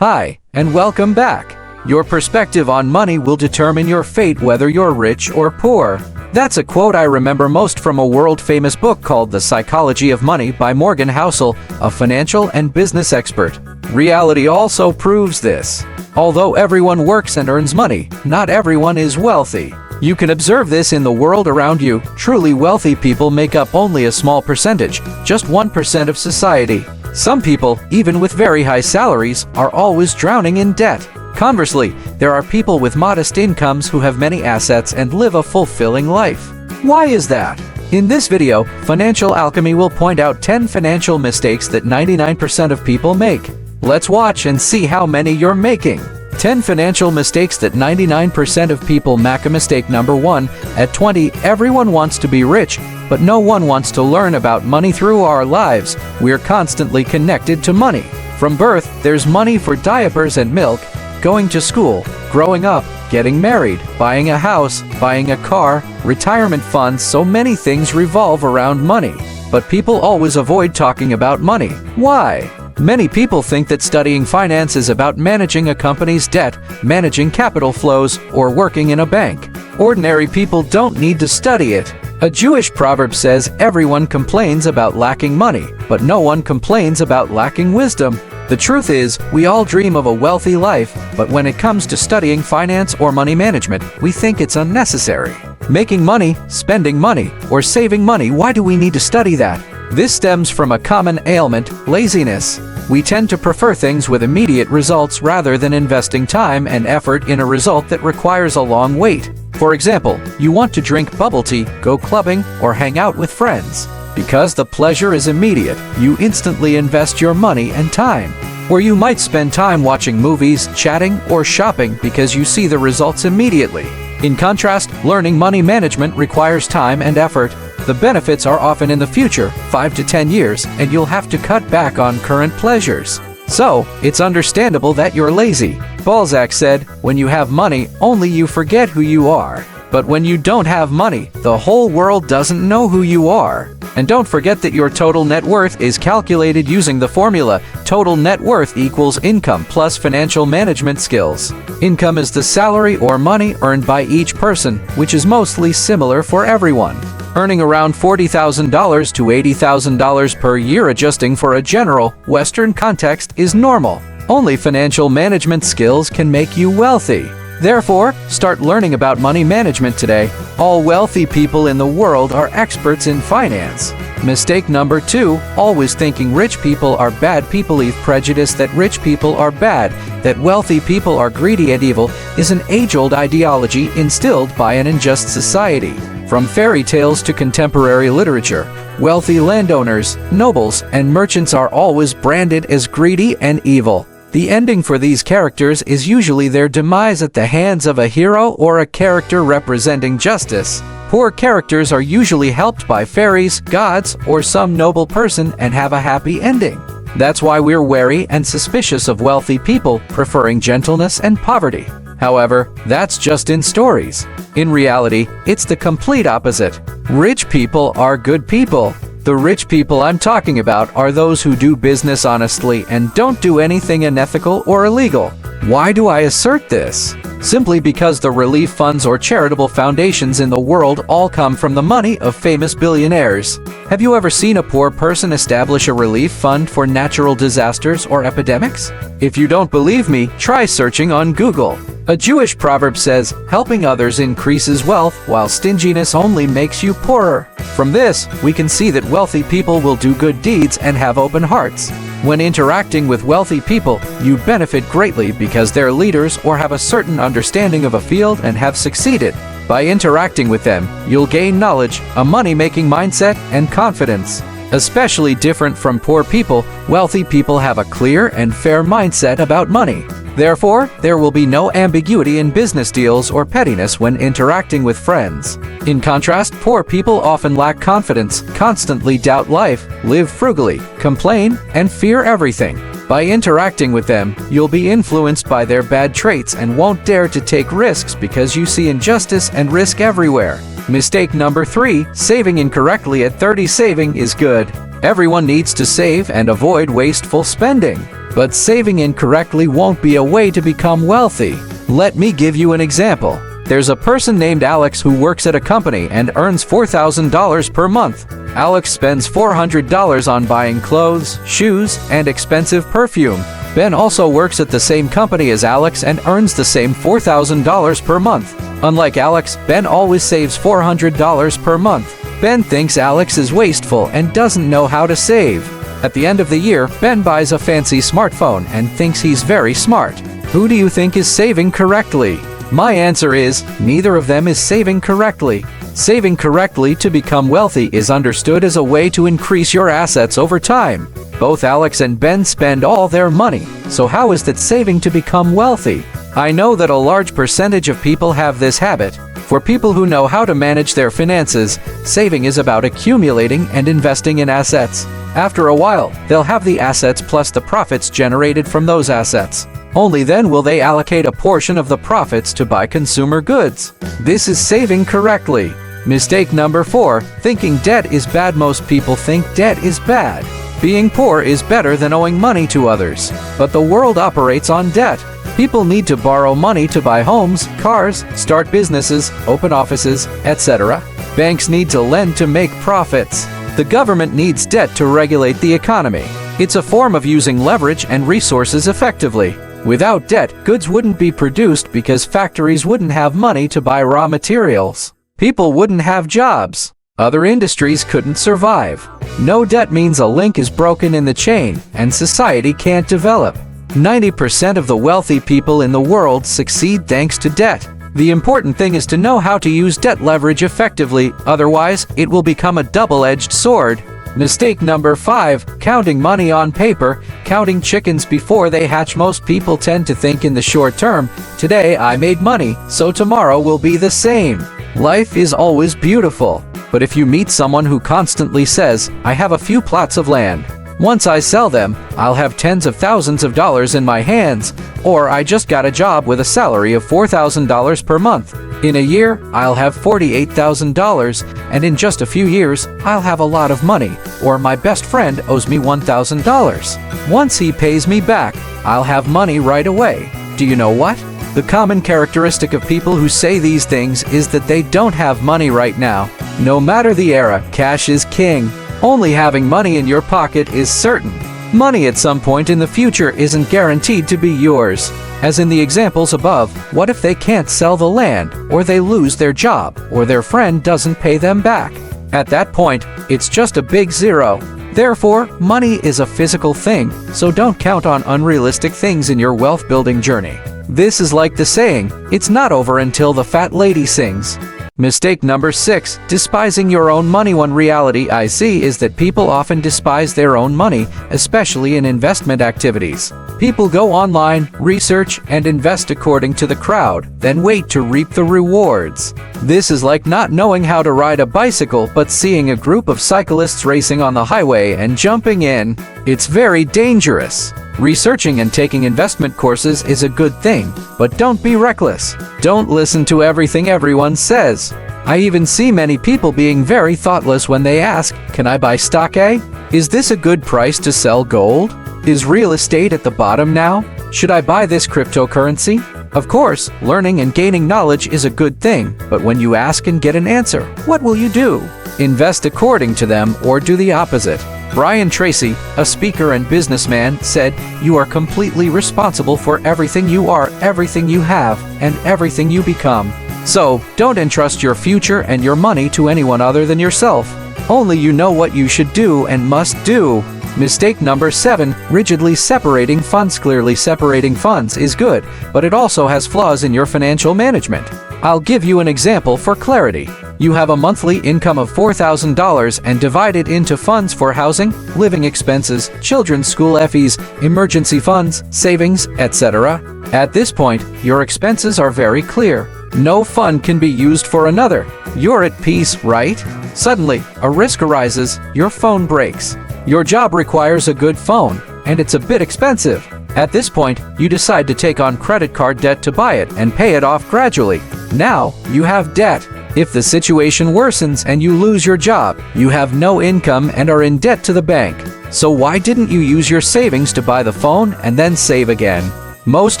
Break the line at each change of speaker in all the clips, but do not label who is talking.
Hi, and welcome back. Your perspective on money will determine your fate, whether you're rich or poor. That's a quote I remember most from a world-famous book called The Psychology of Money by Morgan Housel, a financial and business expert. Reality also proves this. Although everyone works and earns money, not everyone is wealthy. You can observe this in the world around you. Truly wealthy people make up only a small percentage, just 1% of society. Some people, even with very high salaries, are always drowning in debt. Conversely, there are people with modest incomes who have many assets and live a fulfilling life. Why is that? In this video, Financial Alchemy will point out 10 financial mistakes that 99% of people make. Let's watch and see how many you're making. 10 financial mistakes that 99% of people make. Mistake number 1. At 20, everyone wants to be rich, but no one wants to learn about money. Through our lives, we're constantly connected to money. From birth, there's money for diapers and milk, going to school, growing up, getting married, buying a house, buying a car, retirement funds. So many things revolve around money. But people always avoid talking about money. Why? Many people think that studying finance is about managing a company's debt, managing capital flows, or working in a bank. Ordinary people don't need to study it. A Jewish proverb says, everyone complains about lacking money, but no one complains about lacking wisdom. The truth is, we all dream of a wealthy life, but when it comes to studying finance or money management, we think it's unnecessary. Making money, spending money, or saving money, why do we need to study that? This stems from a common ailment, laziness. We tend to prefer things with immediate results rather than investing time and effort in a result that requires a long wait. For example, you want to drink bubble tea, go clubbing, or hang out with friends. Because the pleasure is immediate, you instantly invest your money and time. Or you might spend time watching movies, chatting, or shopping because you see the results immediately. In contrast, learning money management requires time and effort. The benefits are often in the future, 5 to 10 years, and you'll have to cut back on current pleasures. So, it's understandable that you're lazy. Balzac said, when you have money, only you forget who you are. But when you don't have money, the whole world doesn't know who you are. And don't forget that your total net worth is calculated using the formula total net worth equals income plus financial management skills. Income is the salary or money earned by each person, which is mostly similar for everyone. Earning around $40,000 to $80,000 per year, adjusting for a general Western context, is normal. Only financial management skills can make you wealthy. Therefore, start learning about money management today. All wealthy people in the world are experts in finance. Mistake number 2, always thinking rich people are bad. People leave prejudice that rich people are bad, that wealthy people are greedy and evil, is an age-old ideology instilled by an unjust society. From fairy tales to contemporary literature, wealthy landowners, nobles, and merchants are always branded as greedy and evil. The ending for these characters is usually their demise at the hands of a hero or a character representing justice. Poor characters are usually helped by fairies, gods, or some noble person and have a happy ending. That's why we're wary and suspicious of wealthy people, preferring gentleness and poverty. However, that's just in stories. In reality, it's the complete opposite. Rich people are good people. The rich people I'm talking about are those who do business honestly and don't do anything unethical or illegal. Why do I assert this? Simply because the relief funds or charitable foundations in the world all come from the money of famous billionaires. Have you ever seen a poor person establish a relief fund for natural disasters or epidemics? If you don't believe me, try searching on Google. A Jewish proverb says, helping others increases wealth, while stinginess only makes you poorer. From this, we can see that wealthy people will do good deeds and have open hearts. When interacting with wealthy people, you benefit greatly because they're leaders or have a certain understanding of a field and have succeeded. By interacting with them, you'll gain knowledge, a money-making mindset, and confidence. Especially different from poor people, wealthy people have a clear and fair mindset about money. Therefore, there will be no ambiguity in business deals or pettiness when interacting with friends. In contrast, poor people often lack confidence, constantly doubt life, live frugally, complain, and fear everything. By interacting with them, you'll be influenced by their bad traits and won't dare to take risks because you see injustice and risk everywhere. Mistake number 3, saving incorrectly at 30. Saving is good. Everyone needs to save and avoid wasteful spending. But saving incorrectly won't be a way to become wealthy. Let me give you an example. There's a person named Alex who works at a company and earns $4,000 per month. Alex spends $400 on buying clothes, shoes, and expensive perfume. Ben also works at the same company as Alex and earns the same $4,000 per month. Unlike Alex, Ben always saves $400 per month. Ben thinks Alex is wasteful and doesn't know how to save. At the end of the year, Ben buys a fancy smartphone and thinks he's very smart. Who do you think is saving correctly? My answer is, neither of them is saving correctly. Saving correctly to become wealthy is understood as a way to increase your assets over time. Both Alex and Ben spend all their money, so how is that saving to become wealthy? I know that a large percentage of people have this habit. For people who know how to manage their finances, saving is about accumulating and investing in assets. After a while, they'll have the assets plus the profits generated from those assets. Only then will they allocate a portion of the profits to buy consumer goods. This is saving correctly. Mistake number 4, thinking debt is bad. Most people think debt is bad. Being poor is better than owing money to others. But the world operates on debt. People need to borrow money to buy homes, cars, start businesses, open offices, etc. Banks need to lend to make profits. The government needs debt to regulate the economy. It's a form of using leverage and resources effectively. Without debt, goods wouldn't be produced because factories wouldn't have money to buy raw materials. People wouldn't have jobs. Other industries couldn't survive. No debt means a link is broken in the chain, and society can't develop. 90% of the wealthy people in the world succeed thanks to debt. The important thing is to know how to use debt leverage effectively, otherwise it will become a double-edged sword. Mistake number 5, counting money on paper, counting chickens before they hatch. Most people tend to think in the short term, today I made money, so tomorrow will be the same. Life is always beautiful, but if you meet someone who constantly says, I have a few plots of land, once I sell them, I'll have tens of thousands of dollars in my hands, or I just got a job with a salary of $4,000 per month. In a year, I'll have $48,000, and in just a few years, I'll have a lot of money, or my best friend owes me $1,000. Once he pays me back, I'll have money right away. Do you know what? The common characteristic of people who say these things is that they don't have money right now. No matter the era, cash is king. Only having money in your pocket is certain. Money at some point in the future isn't guaranteed to be yours. As in the examples above, what if they can't sell the land, or they lose their job, or their friend doesn't pay them back? At that point, it's just a big zero. Therefore, money is a physical thing, so don't count on unrealistic things in your wealth-building journey. This is like the saying, it's not over until the fat lady sings. Mistake number 6, despising your own money. One reality I see is that people often despise their own money, especially in investment activities. People go online, research, and invest according to the crowd, then wait to reap the rewards. This is like not knowing how to ride a bicycle but seeing a group of cyclists racing on the highway and jumping in. It's very dangerous. Researching and taking investment courses is a good thing, but don't be reckless. Don't listen to everything everyone says. I even see many people being very thoughtless when they ask, can I buy stock A? Is this a good price to sell gold? Is real estate at the bottom now? Should I buy this cryptocurrency? Of course, learning and gaining knowledge is a good thing, but when you ask and get an answer, what will you do? Invest according to them or do the opposite. Brian Tracy, a speaker and businessman, said, "You are completely responsible for everything you are, everything you have, and everything you become. So, don't entrust your future and your money to anyone other than yourself. Only you know what you should do and must do." Mistake number 7, rigidly separating funds. Clearly separating funds is good, but it also has flaws in your financial management. I'll give you an example for clarity. You have a monthly income of $4,000 and divide it into funds for housing, living expenses, children's school fees, emergency funds, savings, etc. At this point, your expenses are very clear. No fund can be used for another. You're at peace, right? Suddenly, a risk arises, your phone breaks. Your job requires a good phone, and it's a bit expensive. At this point, you decide to take on credit card debt to buy it and pay it off gradually. Now, you have debt. If the situation worsens and you lose your job, you have no income and are in debt to the bank. So why didn't you use your savings to buy the phone and then save again? Most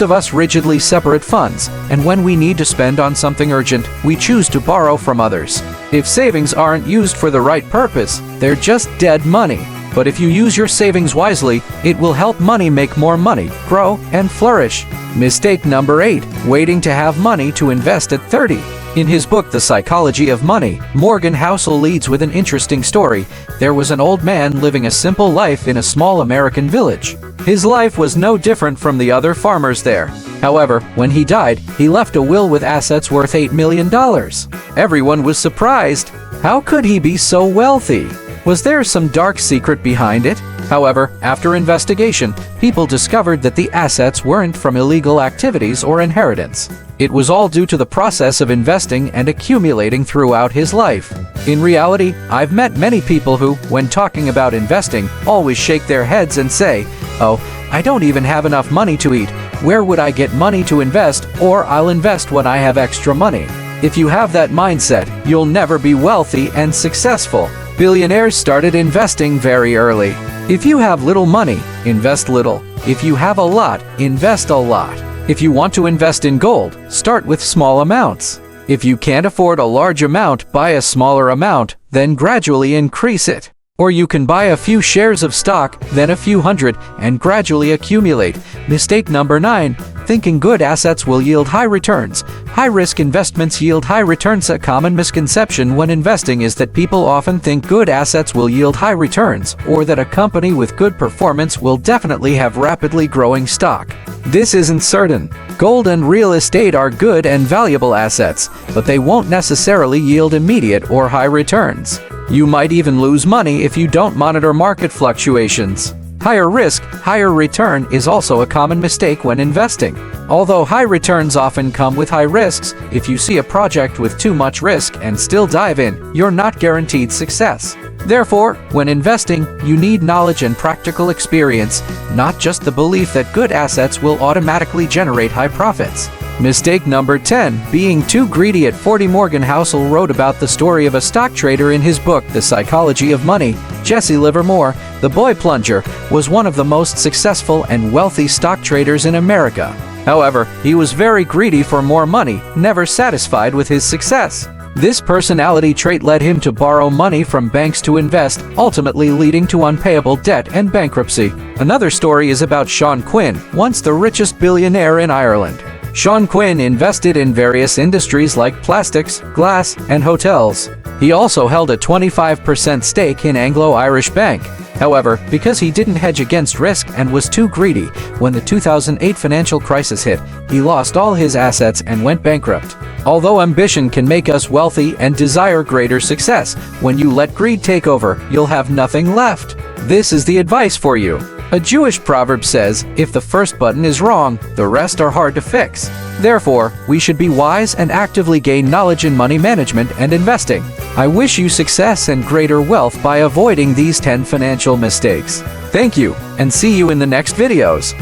of us rigidly separate funds, and when we need to spend on something urgent, we choose to borrow from others. If savings aren't used for the right purpose, they're just dead money. But if you use your savings wisely, it will help money make more money, grow, and flourish. Mistake number 8, waiting to have money to invest at 30. In his book, The Psychology of Money, Morgan Housel leads with an interesting story. There was an old man living a simple life in a small American village. His life was no different from the other farmers there. However, when he died, he left a will with assets worth $8 million. Everyone was surprised. How could he be so wealthy? Was there some dark secret behind it? However, after investigation, people discovered that the assets weren't from illegal activities or inheritance. It was all due to the process of investing and accumulating throughout his life. In reality, I've met many people who, when talking about investing, always shake their heads and say, "Oh, I don't even have enough money to eat. Where would I get money to invest? Or I'll invest when I have extra money." If you have that mindset, you'll never be wealthy and successful. Billionaires started investing very early. If you have little money, invest little. If you have a lot, invest a lot. If you want to invest in gold, start with small amounts. If you can't afford a large amount, buy a smaller amount, then gradually increase it. Or you can buy a few shares of stock, then a few hundred, and gradually accumulate. Mistake number 9, thinking good assets will yield high returns. High-risk investments yield high returns. A common misconception when investing is that people often think good assets will yield high returns, or that a company with good performance will definitely have rapidly growing stock. This isn't certain. Gold and real estate are good and valuable assets, but they won't necessarily yield immediate or high returns. You might even lose money if you don't monitor market fluctuations. Higher risk, higher return is also a common mistake when investing. Although high returns often come with high risks, if you see a project with too much risk and still dive in, you're not guaranteed success. Therefore, when investing, you need knowledge and practical experience, not just the belief that good assets will automatically generate high profits. Mistake number 10, being too greedy at 40. Morgan Housel wrote about the story of a stock trader in his book, The Psychology of Money. Jesse Livermore, the boy plunger, was one of the most successful and wealthy stock traders in America. However, he was very greedy for more money, never satisfied with his success. This personality trait led him to borrow money from banks to invest, ultimately leading to unpayable debt and bankruptcy. Another story is about Sean Quinn, once the richest billionaire in Ireland. Sean Quinn invested in various industries like plastics, glass, and hotels. He also held a 25% stake in Anglo-Irish Bank. However, because he didn't hedge against risk and was too greedy, when the 2008 financial crisis hit, he lost all his assets and went bankrupt. Although ambition can make us wealthy and desire greater success, when you let greed take over, you'll have nothing left. This is the advice for you. A Jewish proverb says, if the first button is wrong, the rest are hard to fix. Therefore, we should be wise and actively gain knowledge in money management and investing. I wish you success and greater wealth by avoiding these 10 financial mistakes. Thank you, and see you in the next videos.